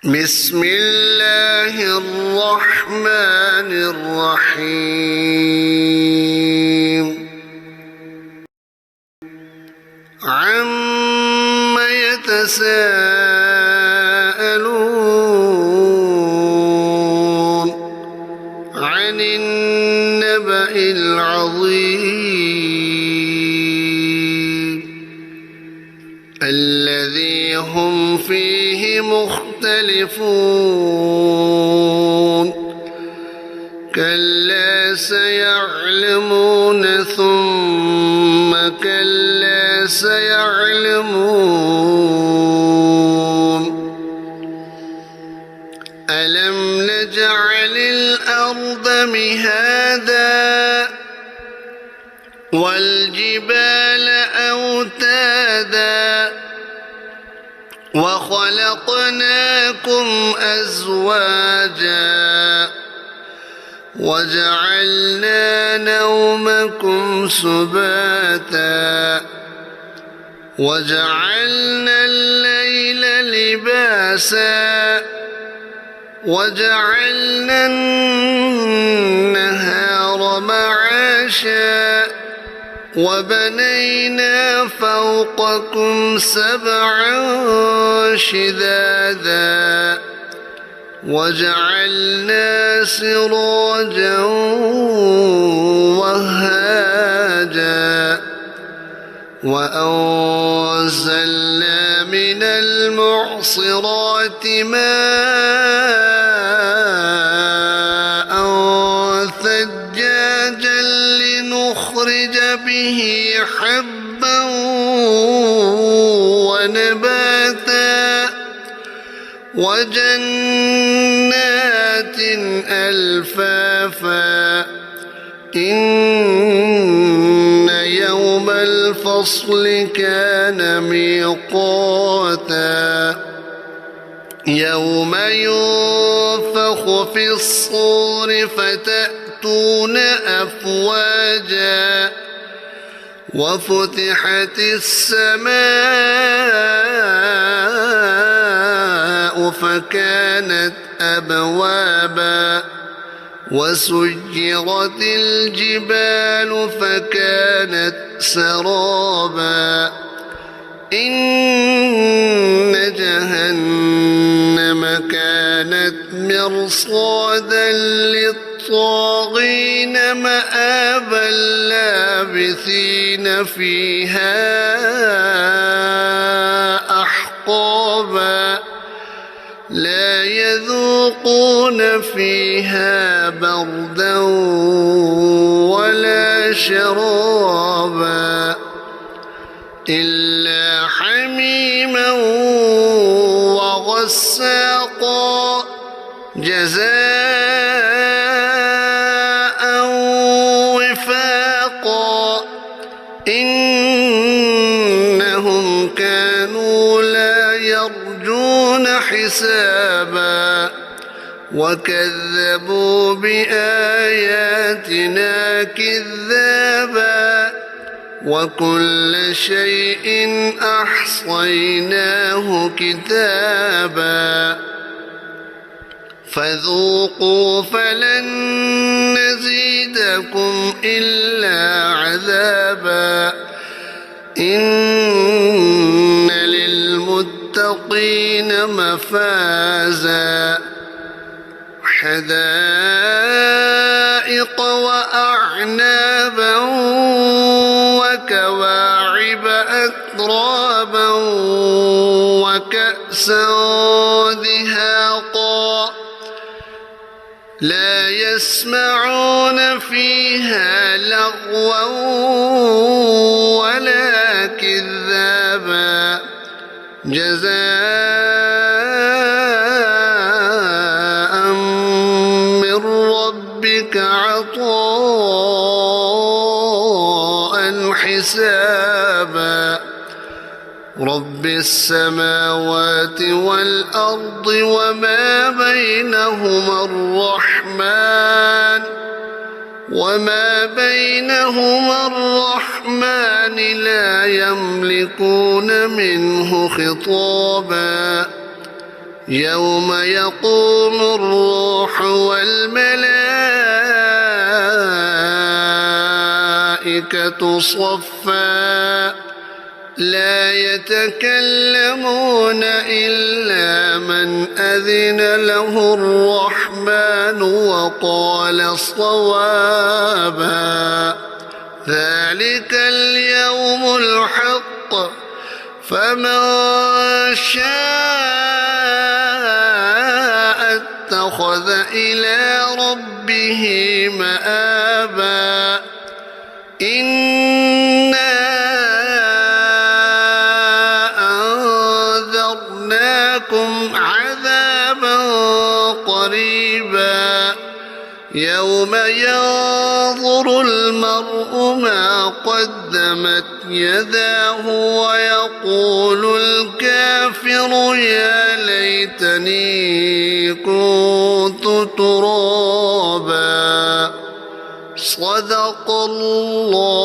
بسم الله الرحمن الرحيم عم يتساءلون عن النبأ العظيم الذي هم فيه مختلفون كلا سيعلمون ثم كلا سيعلمون ألم نجعل الأرض مهادا والجبال أوتادا وخلقناكم أزواجا وجعلنا نومكم سباتا وجعلنا الليل لباسا وجعلنا النهار معاشا وبنينا فوقكم سبعا شدادا وجعلنا سراجا وهاجا وأنزلنا من المعصرات ماء ثجاجا لنخرج به حبا ونباتا وجنات ألفافا إن يوم الفصل كان ميقاتا يوم ينفخ في الصور فتأتون أفواجا وفتحت السماء فكانت أبوابا وسيرت الجبال فكانت سرابا إن جهنم كانت مرصادا للطاغين مآبا لابثين فيها أحقابا لا يذوقون فيها بردا ولا شرابا إلا حميما وغساقا جزاء وفاقا إنهم كانوا لا يرجون حسابا وكذبوا بآياتنا كذابا وكل شيء أحصيناه كتابا فذوقوا فلن نزيدكم إلا عذابا إن للمتقين مفازا حدائق وأعنابا وكواعب أترابا وكأسا دهاقا لا يسمعون فيها لغوا ولا كذابا جزاء من ربك عطاء حسابا رب السماوات والأرض وما بينهما الرحمن لا يملكون منه خطابا يوم يقوم الروح والملائكة صفا لا يتكلمون إلا من أذن له الرحمن وقال صوابا ذلك اليوم الحق فمن شاء اتخذ إلى ربه مآبا إنا أنذرناكم عذابا قريبا يوم ينظر المرء ما قدمت يداه ويقول الكافر يا ليتني كنت ترابا صدق الله